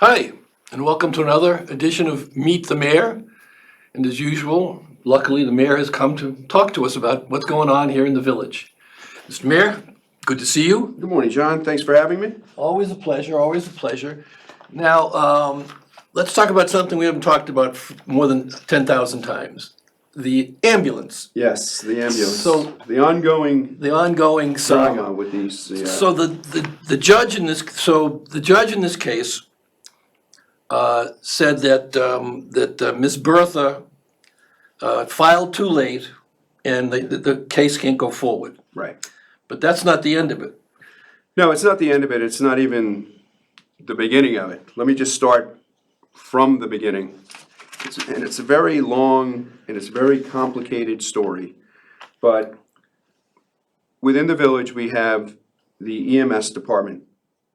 Hi, and welcome to another edition of Meet the Mayor. And as usual, luckily the mayor has come to talk to us about what's going on here in the village. Mr. Mayor, good to see you. Good morning, John. Thanks for having me. Always a pleasure, always a pleasure. Now, let's talk about something we haven't talked about more than 10,000 times. The ambulance, Yes, the ambulance. So- the ongoing the ongoing saga with these. So the judge in this case said that Miss Bertha filed too late, and the case can't go forward. right. But that's not the end of it. No, it's not the end of it. It's not even the beginning of it. Let me just start from the beginning. It's a very long and it's a very complicated story. But within the village, we have the EMS department,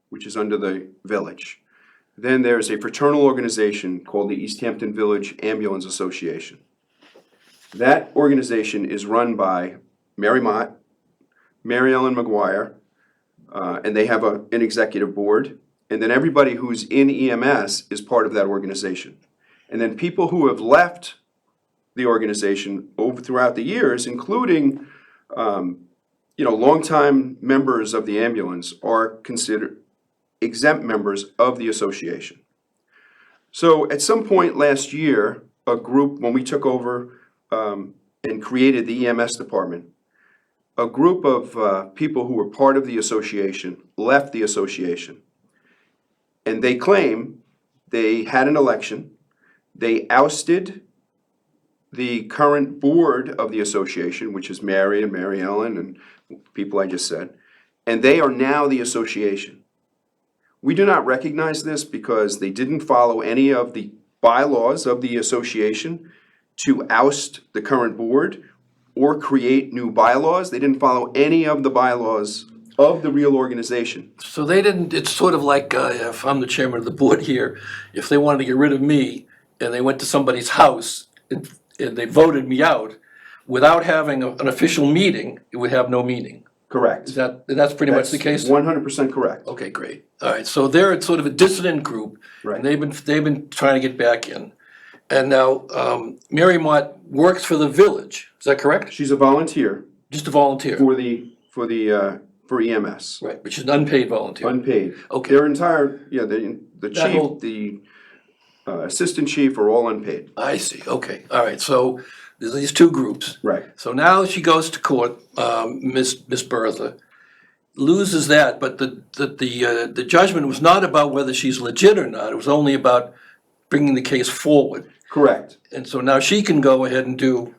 which is under the village. Then there's a fraternal organization called the East Hampton Village Ambulance Association. That organization is run by Mary Mott, Mary Ellen McGuire, and they have an executive board. And then everybody who's in EMS is part of that organization. And then people who have left the organization throughout the years, including longtime members of the ambulance, are considered exempt members of the association. So at some point last year, a group, when we took over and created the EMS department, a group of people who were part of the association left the association. And they claim they had an election, they ousted the current board of the association, which is Mary and Mary Ellen and people I just said, and they are now the association. We do not recognize this because they didn't follow any of the bylaws of the association to oust the current board or create new bylaws. They didn't follow any of the bylaws of the real organization. So they didn't, it's sort of like if I'm the chairman of the board here, if they wanted to get rid of me and they went to somebody's house and they voted me out, without having an official meeting, it would have no meaning. Correct. That's pretty much the case? 100% correct. Okay, great. All right, so they're sort of a dissident group. Right. And they've been trying to get back in. And now, Mary Mott works for the village, is that correct? She's a volunteer Just a volunteer? for EMS. Right, which is an unpaid volunteer. Unpaid. Okay. Their entire, the That chief, whole- the assistant chief are all unpaid. I see, okay, all right, so there's these two groups. Right. So now she goes to court, Miss Bertha, loses that, but the judgment was not about whether she's legit or not, it was only about bringing the case forward. Correct. And so now she can go ahead and do,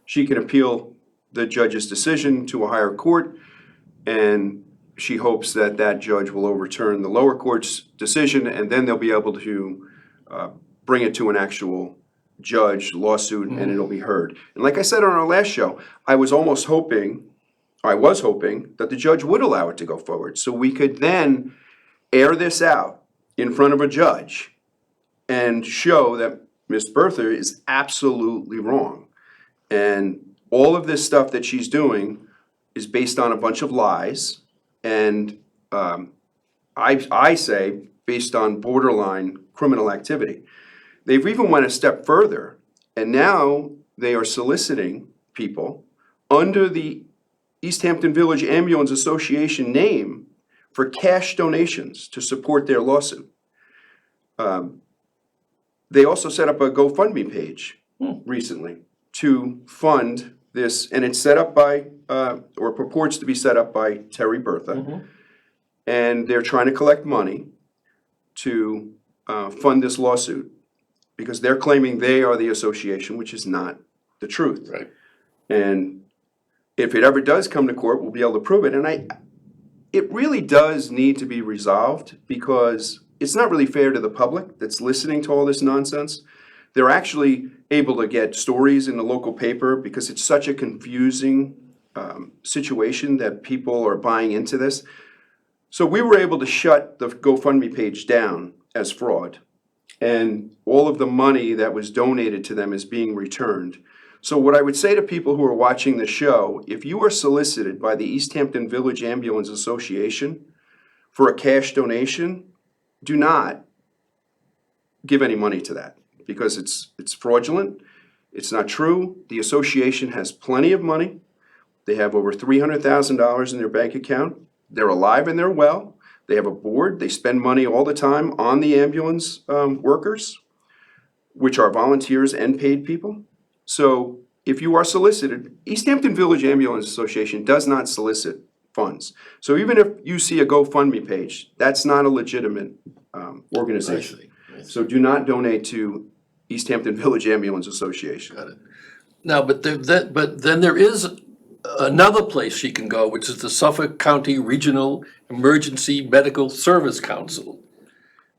She can appeal the judge's decision to a higher court, and she hopes that that judge will overturn the lower court's decision, and then they'll be able to bring it to an actual judge lawsuit, and it'll be heard. And like I said on our last show, I was hoping that the judge would allow it to go forward, so we could then air this out in front of a judge and show that Miss Bertha is absolutely wrong. And all of this stuff that she's doing is based on a bunch of lies, and I say based on borderline criminal activity. They've even went a step further, and now they are soliciting people under the East Hampton Village Ambulance Association name for cash donations to support their lawsuit. They also set up a GoFundMe page recently to fund this, and it's set up by, or purports to be set up by Terry Bertha. And they're trying to collect money to fund this lawsuit because they're claiming they are the association, which is not the truth. right, And if it ever does come to court, we'll be able to prove it. And it really does need to be resolved because it's not really fair to the public that's listening to all this nonsense. They're actually able to get stories in the local paper because it's such a confusing situation that people are buying into this. So we were able to shut the GoFundMe page down as fraud. And all of the money that was donated to them is being returned. So what I would say to people who are watching the show, if you are solicited by the East Hampton Village Ambulance Association for a cash donation, do not give any money to that because it's fraudulent. It's not true. The association has plenty of money. They have over $300,000 in their bank account. They're alive and they're well. They have a board. They spend money all the time on the ambulance workers, which are volunteers and paid people. So if you are solicited, East Hampton Village Ambulance Association does not solicit funds. So even if you see a GoFundMe page, that's not a legitimate organization. I see. So do not donate to East Hampton Village Ambulance Association. Got it. Now, but then there is another place she can go, which is the Suffolk County Regional Emergency Medical Service Council.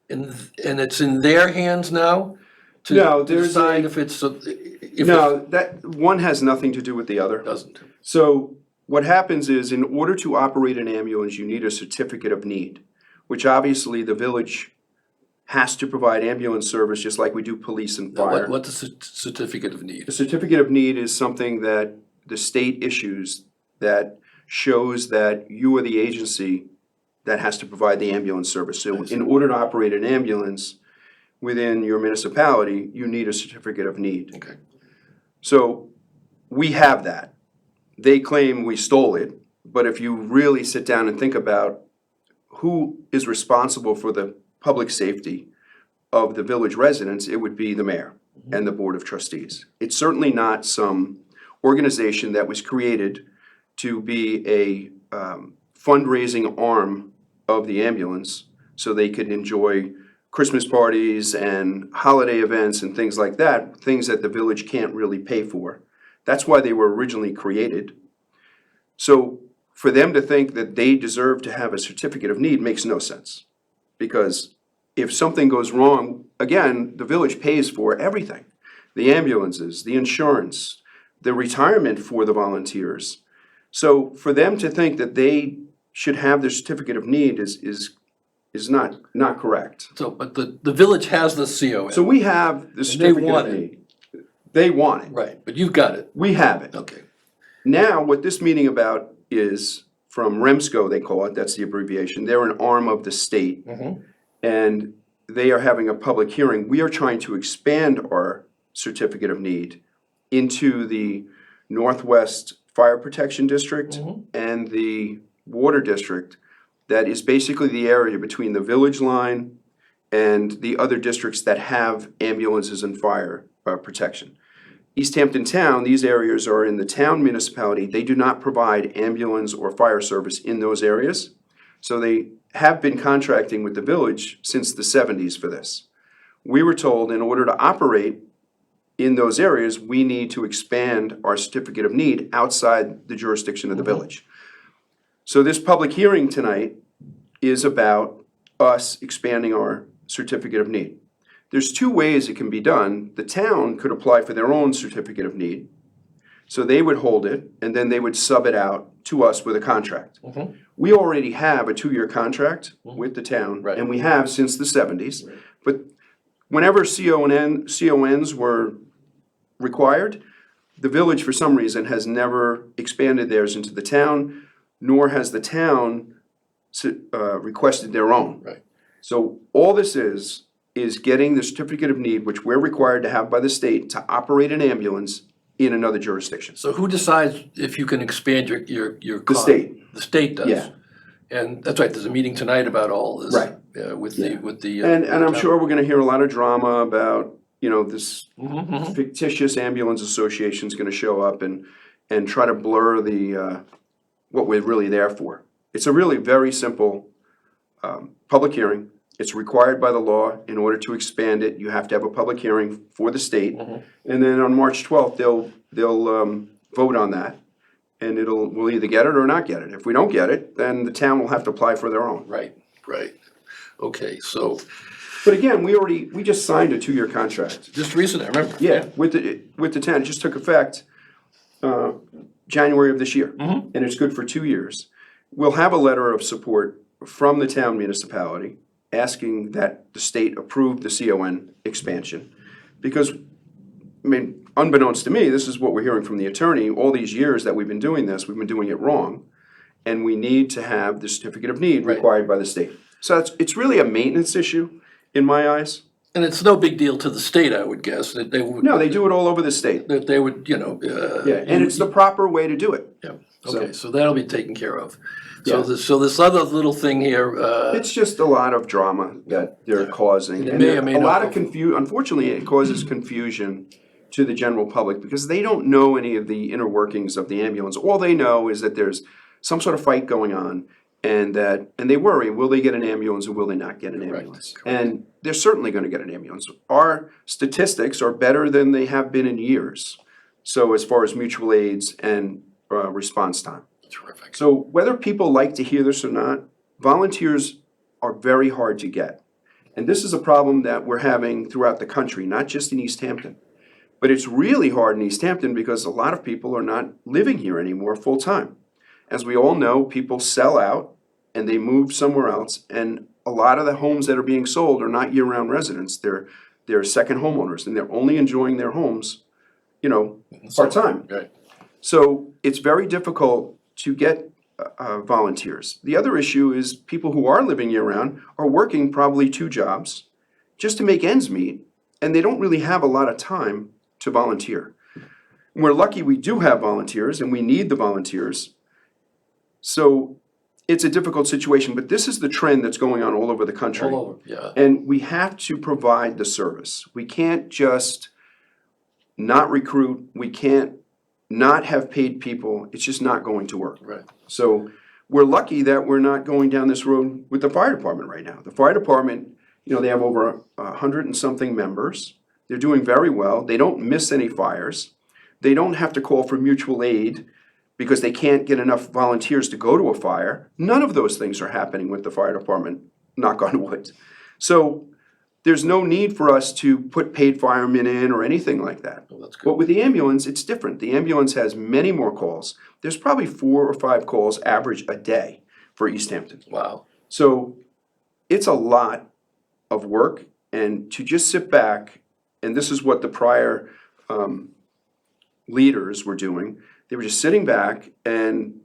And it's in their hands now No, to there's decide a- if it's, No, that one has nothing to do with the other. doesn't. So what happens is, in order to operate an ambulance, you need a certificate of need, which obviously the village has to provide ambulance service just like we do police and fire. What's a certificate of need? A certificate of need is something that the state issues that shows that you are the agency that has to provide the ambulance service. So in order to operate an ambulance within your municipality, you need a certificate of need. Okay. So we have that. They claim we stole it, but if you really sit down and think about who is responsible for the public safety of the village residents, it would be the mayor and the board of trustees. It's certainly not some organization that was created to be a fundraising arm of the ambulance so they could enjoy Christmas parties and holiday events and things like that, things that the village can't really pay for. That's why they were originally created. So for them to think that they deserve to have a certificate of need makes no sense. Because if something goes wrong, again, the village pays for everything. The ambulances, the insurance, the retirement for the volunteers. So for them to think that they should have their certificate of need is not correct. So, but the village has the CON. So we have the certificate want of it. need. They want it. Right, but you've got it. We have it. Okay. Now, what this meeting about is from REMSCO, they call it, that's the abbreviation. They're an arm of the state. And they are having a public hearing. We are trying to expand our certificate of need into the Northwest Fire Protection District and the Water District. That is basically the area between the village line and the other districts that have ambulances and fire protection. East Hampton Town, these areas are in the town municipality. They do not provide ambulance or fire service in those areas. So they have been contracting with the village since the 70s for this. We were told in order to operate in those areas, we need to expand our certificate of need outside the jurisdiction of the village. So this public hearing tonight is about us expanding our certificate of need. There's two ways it can be done. The town could apply for their own certificate of need. So they would hold it and then they would sub it out to us with a contract. We already have a 2-year contract with the town, Right. and we have since the 70s. But whenever CONs were required, the village for some reason has never expanded theirs into the town, nor has the town requested their own. Right. So all this is getting the certificate of need, which we're required to have by the state to operate an ambulance in another jurisdiction. So who decides if you can expand your The state. The state does. Yeah. And that's right, there's a meeting tonight about all this. Right. With Yeah. the. And I'm sure we're gonna hear a lot of drama about, this Mm-hmm. fictitious ambulance association's gonna show up and try to blur the, what we're really there for. It's a really very simple, public hearing. It's required by the law. In order to expand it, you have to have a public hearing for the state. And then on March 12th, they'll vote on that. And we'll either get it or not get it. If we don't get it, then the town will have to apply for their own. Right. Okay, so But again, we just signed a 2-year contract. just recently, I remember. Yeah, with the town. It just took effect January of this year. And it's good for 2 years. We'll have a letter of support from the town municipality asking that the state approve the CON expansion. Because, unbeknownst to me, this is what we're hearing from the attorney, all these years that we've been doing this, we've been doing it wrong. And we need to have the certificate of need Right. required by the state. So it's really a maintenance issue in my eyes. And it's no big deal to the state, I would guess, that they would. No, they do it all over the state. That they would, Yeah, and it's the proper way to do it. Yeah, okay, so that'll be taken care of. So Yeah. this other little thing here, It's just a lot of drama that they're causing. It And may or may a lot not of unfortunately, it causes confusion to the general public because they don't know any of the inner workings of the ambulance. All they know is that there's some sort of fight going on and they worry, will they get an ambulance or will they not get an ambulance? Correct. And they're certainly gonna get an ambulance. Our statistics are better than they have been in years. So as far as mutual aids and response time. terrific. So whether people like to hear this or not, volunteers are very hard to get. And this is a problem that we're having throughout the country, not just in East Hampton. But it's really hard in East Hampton because a lot of people are not living here anymore full-time. As we all know, people sell out and they move somewhere else. And a lot of the homes that are being sold are not year-round residents. They're second homeowners and they're only enjoying their homes, part-time. Right. So it's very difficult to get volunteers. The other issue is people who are living year-round are working probably 2 jobs just to make ends meet, and they don't really have a lot of time to volunteer. And we're lucky we do have volunteers, and we need the volunteers. So it's a difficult situation, but this is the trend that's going on all over the country. All over, yeah. And we have to provide the service. We can't just not recruit, we can't not have paid people, it's just not going to work. Right. So we're lucky that we're not going down this road with the fire department right now. The fire department, they have over 100 and something members. They're doing very well. They don't miss any fires. They don't have to call for mutual aid because they can't get enough volunteers to go to a fire. None of those things are happening with the fire department, knock on wood. So there's no need for us to put paid firemen in or anything like that. Oh, that's good. But with the ambulance, it's different. The ambulance has many more calls. There's probably 4 or 5 calls average a day for East Hampton. Wow. So it's a lot of work, and to just sit back, and this is what the prior leaders were doing. They were just sitting back and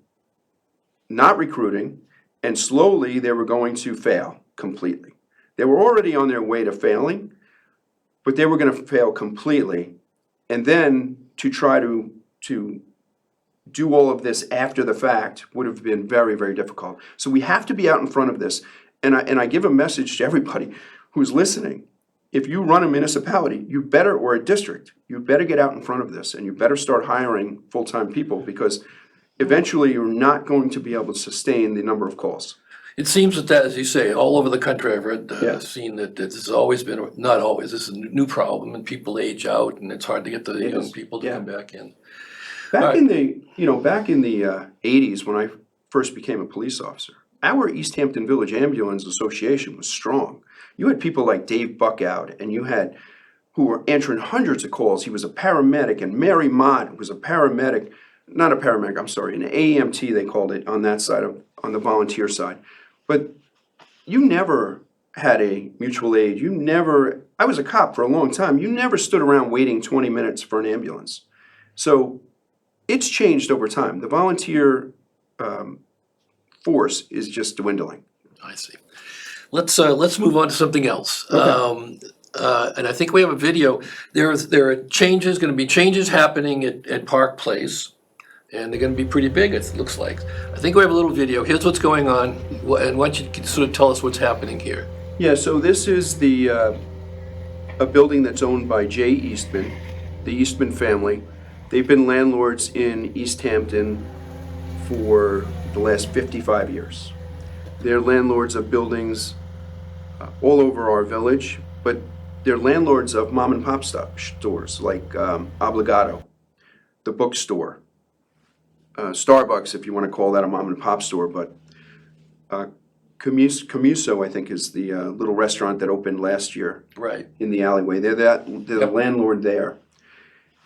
not recruiting, and slowly they were going to fail completely. They were already on their way to failing, but they were going to fail completely. And then to try to do all of this after the fact would have been very, very difficult. So we have to be out in front of this. And I give a message to everybody who's listening. If you run a municipality, or a district, you better get out in front of this and you better start hiring full-time people because eventually you're not going to be able to sustain the number of calls. It seems that, as you say, all over the country, I've read, Yeah. seen that this has always been, not always, this is a new problem, and people age out, and it's hard to get the It young is, people to yeah. come back in. Back in the 80s, when I first became a police officer, our East Hampton Village Ambulance Association was strong. You had people like Dave Buckout, and you had who were answering hundreds of calls. He was a paramedic, and Mary Mott was a paramedic, not a paramedic, I'm sorry, an AEMT they called it on that side on the volunteer side. But you never had a mutual aid. I was a cop for a long time. You never stood around waiting 20 minutes for an ambulance. So it's changed over time. The volunteer force is just dwindling. I see. Let's move on to something else. Okay. And I think we have a video. There are changes, going to be changes happening at Park Place, and they're going to be pretty big, it looks like. I think we have a little video. Here's what's going on, and why don't you sort of tell us what's happening here? Yeah, so this is a building that's owned by Jay Eastman, the Eastman family. They've been landlords in East Hampton for the last 55 years. They're landlords of buildings all over our village, but they're landlords of mom and pop stores like Obligado, the bookstore, Starbucks, if you want to call that a mom and pop store, but Camuso, I think, is the little restaurant that opened last year Right. in the alleyway. They're the landlord there.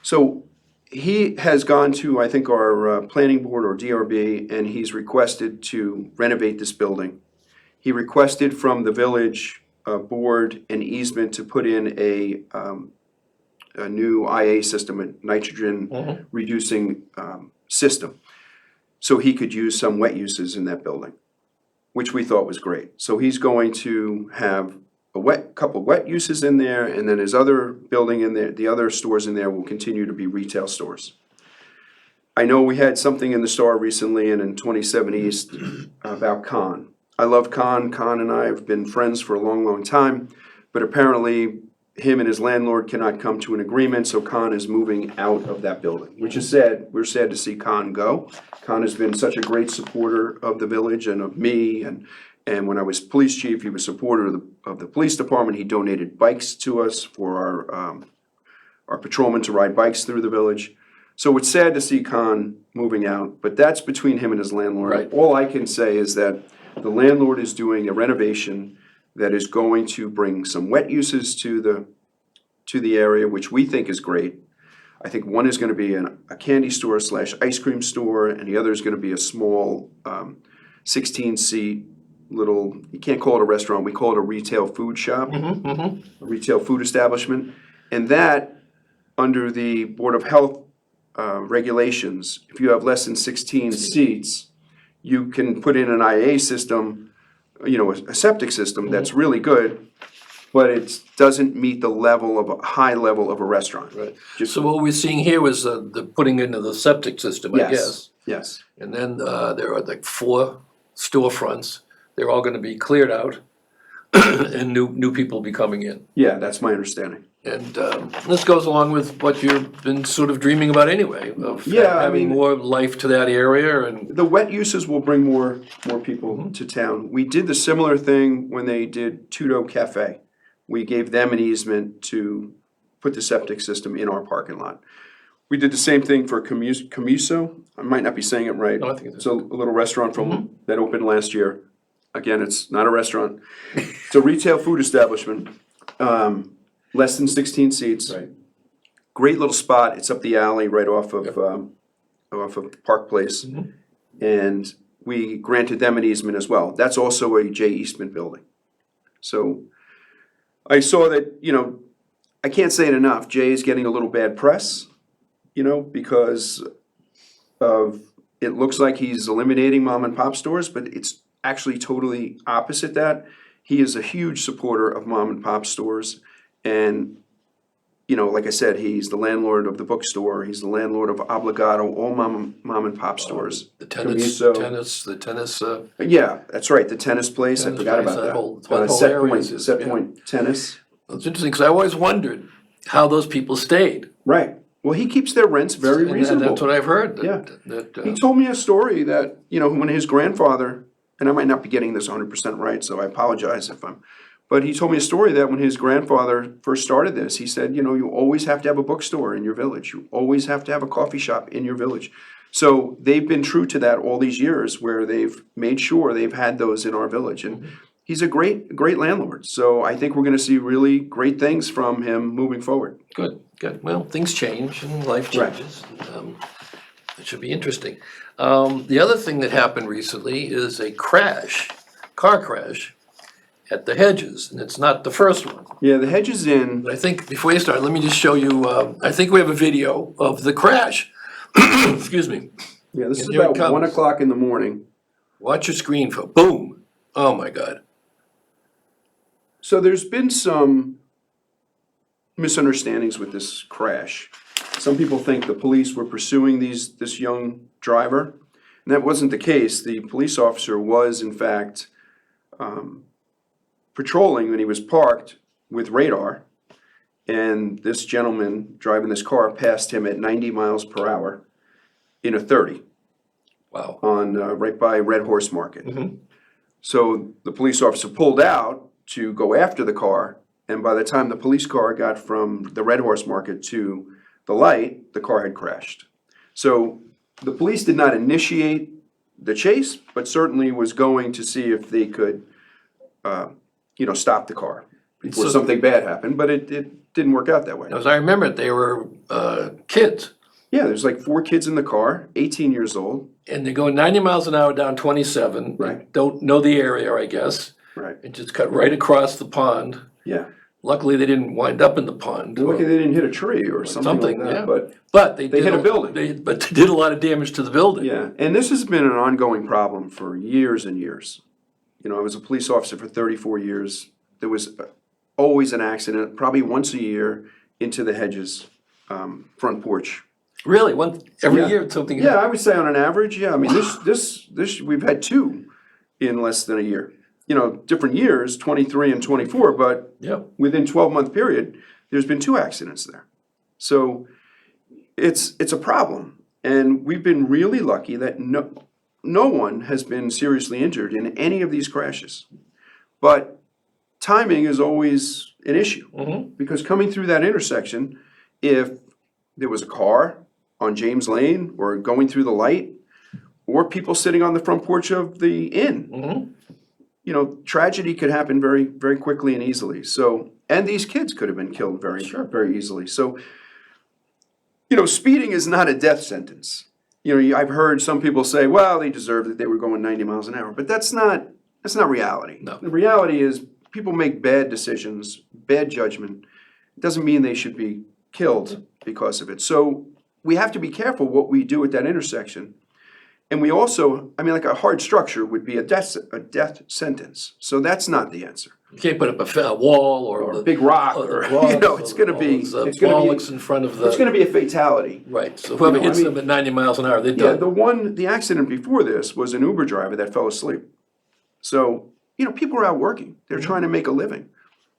So he has gone to, I think, our planning board or DRB, and he's requested to renovate this building. He requested from the village board an easement to put in a new IA system, a nitrogen reducing system, so he could use some wet uses in that building, which we thought was great. So he's going to have couple wet uses in there, and then his other building in there, the other stores in there will continue to be retail stores. I know we had something in the Star recently and in 27 East about Khan. I love Khan. Khan and I have been friends for a long, long time, but apparently him and his landlord cannot come to an agreement, so Khan is moving out of that building, which is sad. We're sad to see Khan go. Khan has been such a great supporter of the village and of me, and when I was police chief, he was a supporter of the police department. He donated bikes to us for our patrolmen to ride bikes through the village. So it's sad to see Khan moving out, but that's between him and his landlord. Right. All I can say is that the landlord is doing a renovation that is going to bring some wet uses to the area, which we think is great. I think one is gonna be a candy store / ice cream store, and the other is gonna be a small 16-seat little, you can't call it a restaurant, we call it a retail food shop, a retail food establishment. And that, under the Board of Health regulations, if you have less than 16 seats, you can put in an IA system, a septic system that's really good, but it doesn't meet the level of a high level of a restaurant. Right. So what we're seeing here was the putting into the septic system, I guess. Yes. And then there are like 4 storefronts. They're all gonna be cleared out and new people will be coming in. Yeah, that's my understanding. And this goes along with what you've been sort of dreaming about anyway, of Yeah, I having mean- more life to that area and, The wet uses will bring more people to town. We did the similar thing when they did Tudo Cafe. We gave them an easement to put the septic system in our parking lot. We did the same thing for Camuso. I might not be saying it right. No, I think it's- It's a little restaurant that opened last year. Again, it's not a restaurant. It's a retail food establishment, less than 16 seats. right, Great little spot. It's up the alley right off of Park Place. And we granted them an easement as well. That's also a J. Eastman building. So I saw that, I can't say it enough, Jay is getting a little bad press, because of, it looks like he's eliminating mom and pop stores, but it's actually totally opposite that. He is a huge supporter of mom and pop stores. And, like I said, he's the landlord of the bookstore, he's the landlord of Obligato, all mom and pop stores. the tennis, Yeah, that's right, the tennis place, I Tennis forgot place, about that that. whole area is- Set yeah. Point Tennis. it's interesting, because I always wondered how those people stayed. Right. Well, he keeps their rents very And reasonable. that's what I've heard. Yeah. That, He told me a story that, when his grandfather, and I might not be getting this 100% right, so I apologize but he told me a story that when his grandfather first started this, he said, you always have to have a bookstore in your village. You always have to have a coffee shop in your village. So they've been true to that all these years, where they've made sure they've had those in our village. And he's a great landlord. So I think we're gonna see really great things from him moving forward. Good. Well, things change and life Right. changes. It should be interesting. The other thing that happened recently is a car crash at the Hedges, and it's not the first one. Yeah, the Hedges Inn, But I think before you start, let me just show you, I think we have a video of the crash. Excuse me. yeah, this is And here it about comes. 1 o'clock in the morning. Watch your screen for boom. Oh my God. So there's been some misunderstandings with this crash. Some people think the police were pursuing this young driver, and that wasn't the case. The police officer was, in fact, patrolling when he was parked with radar, and this gentleman driving this car passed him at 90 miles per hour in a 30 Wow. on right by Red Horse Market. Mhm. So the police officer pulled out to go after the car, and by the time the police car got from the Red Horse Market to the light, the car had crashed. So the police did not initiate the chase, but certainly was going to see if they could, stop the car before So- something bad happened, but it didn't work out that way. As I remember it, they were kids, Yeah, there's like 4 kids in the car, 18 years old. and they're going 90 miles an hour down 27. Right. Don't know the area, I guess. Right. It just cut right across the pond. Yeah. Luckily, they didn't wind up in the pond. Lucky they didn't hit a tree or something like that, yeah. but. But they They did hit a building. But they did a lot of damage to the building. Yeah, and this has been an ongoing problem for years and years. I was a police officer for 34 years. There was always an accident, probably once a year, into the Hedges front porch. Really, every Yeah. year something. Yeah, I would say on an average, yeah. I mean, this we've had two in less than a year. Different years, 23 and 24, but Yeah. within 12-month period, there's been two accidents there. So it's a problem, and we've been really lucky that no one has been seriously injured in any of these crashes. But timing is always an issue, because coming through that intersection, if there was a car on James Lane or going through the light, or people sitting on the front porch of the inn, tragedy could happen very, very quickly and easily. So, and these kids could have been killed very, very easily. So, speeding is not a death sentence. I've heard some people say, well, they deserved it, they were going 90 miles an hour, but that's not reality. No. The reality is people make bad decisions, bad judgment. It doesn't mean they should be killed because of it. So we have to be careful what we do at that intersection. And we also, like a hard structure would be a death sentence. So that's not the answer. You can't put up a wall or a big rock, or it's going to be bollocks in front of the. It's going to be a fatality. Right. So whoever hits them at 90 miles an hour, they're done. The accident before this was an Uber driver that fell asleep. So people are out working; they're trying to make a living,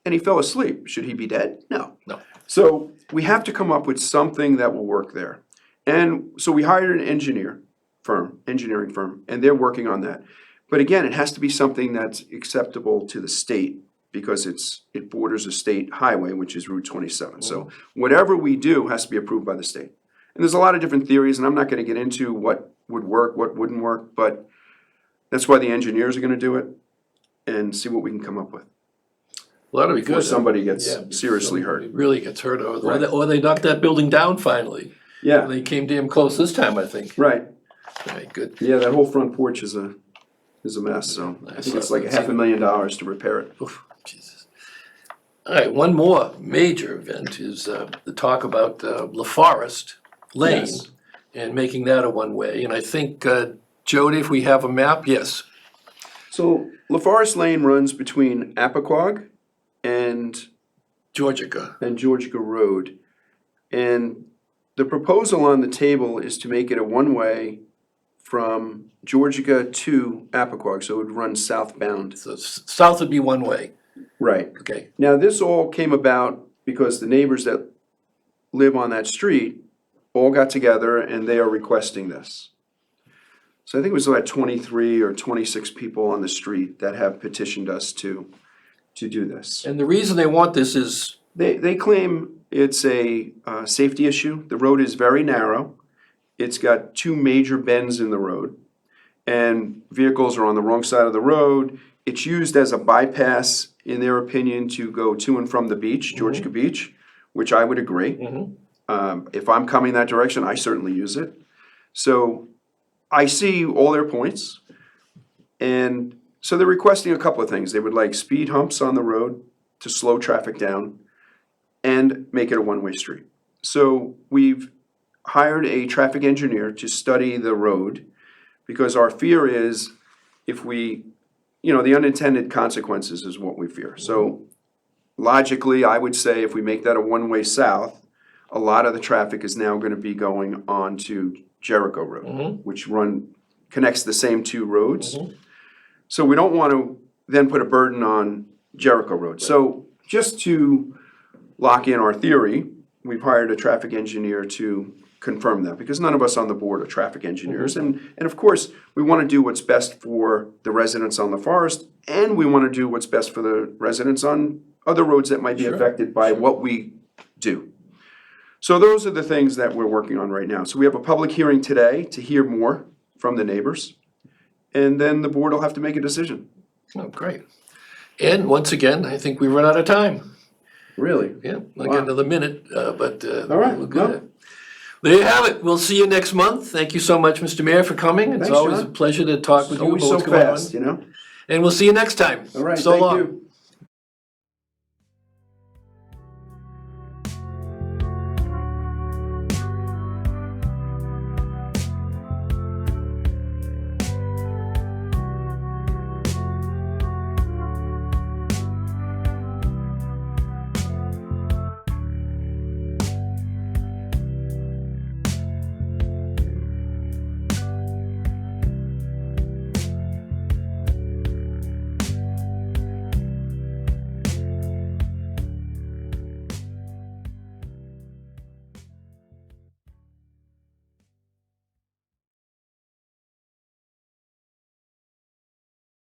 and he fell asleep. Should he be dead? No. No. So we have to come up with something that will work there, and so we hired an engineering firm, and they're working on that. But again, it has to be something that's acceptable to the state, because it borders a state highway, which is Route 27. So whatever we do has to be approved by the state. And there's a lot of different theories, and I'm not going to get into what would work, what wouldn't work, but that's why the engineers are going to do it and see what we can come up with. Well, that'll be Before good. somebody gets seriously hurt. Really gets hurt, or they knocked that building down finally. Yeah. They came damn close this time, I think. Right. Right, good. Yeah, that whole front porch is a mess, so I think it's like $500,000 to repair it. Oof, Jesus. All right, one more major event is the talk about LaForest Lane Yes. and making that a one-way. And I think, Jody, if we have a map, yes. So LaForest Lane runs between Appoquog and Georgica. Georgica Road. And the proposal on the table is to make it a one-way from Georgica to Appoquog, so it would run southbound. So south would be one way. Right. Okay. Now, this all came about because the neighbors that live on that street all got together and they are requesting this. So I think it was about 23 or 26 people on the street that have petitioned us to do this. And the reason they want this is, They claim it's a safety issue. The road is very narrow. It's got two major bends in the road, and vehicles are on the wrong side of the road. It's used as a bypass, in their opinion, to go to and from the beach, Georgica Beach, which I would agree. If I'm coming that direction, I certainly use it. So I see all their points, and so they're requesting a couple of things. They would like speed humps on the road to slow traffic down and make it a one-way street. So we've hired a traffic engineer to study the road, because our fear is if we, the unintended consequences is what we fear. So logically, I would say if we make that a one-way south, a lot of the traffic is now going to be going on to Jericho Road, which connects the same two roads. So we don't want to then put a burden on Jericho Road. So just to lock in our theory, we've hired a traffic engineer to confirm that, because none of us on the board are traffic engineers. And of course, we want to do what's best for the residents on LaForest, and we want to do what's best for the residents on other roads that might be affected by what we do. So those are the things that we're working on right now. So we have a public hearing today to hear more from the neighbors, and then the board will have to make a decision. oh, great. And once again, I think we run out of time. Really? Yeah, I'll get another minute, but All right, we're good. There you have it. We'll see you next month. Thank you so much, Mr. Mayor, for coming. It's Thanks, always John. a pleasure to talk with you Always about so what's going fast, on. And we'll see you next time. All right, So thank long. you.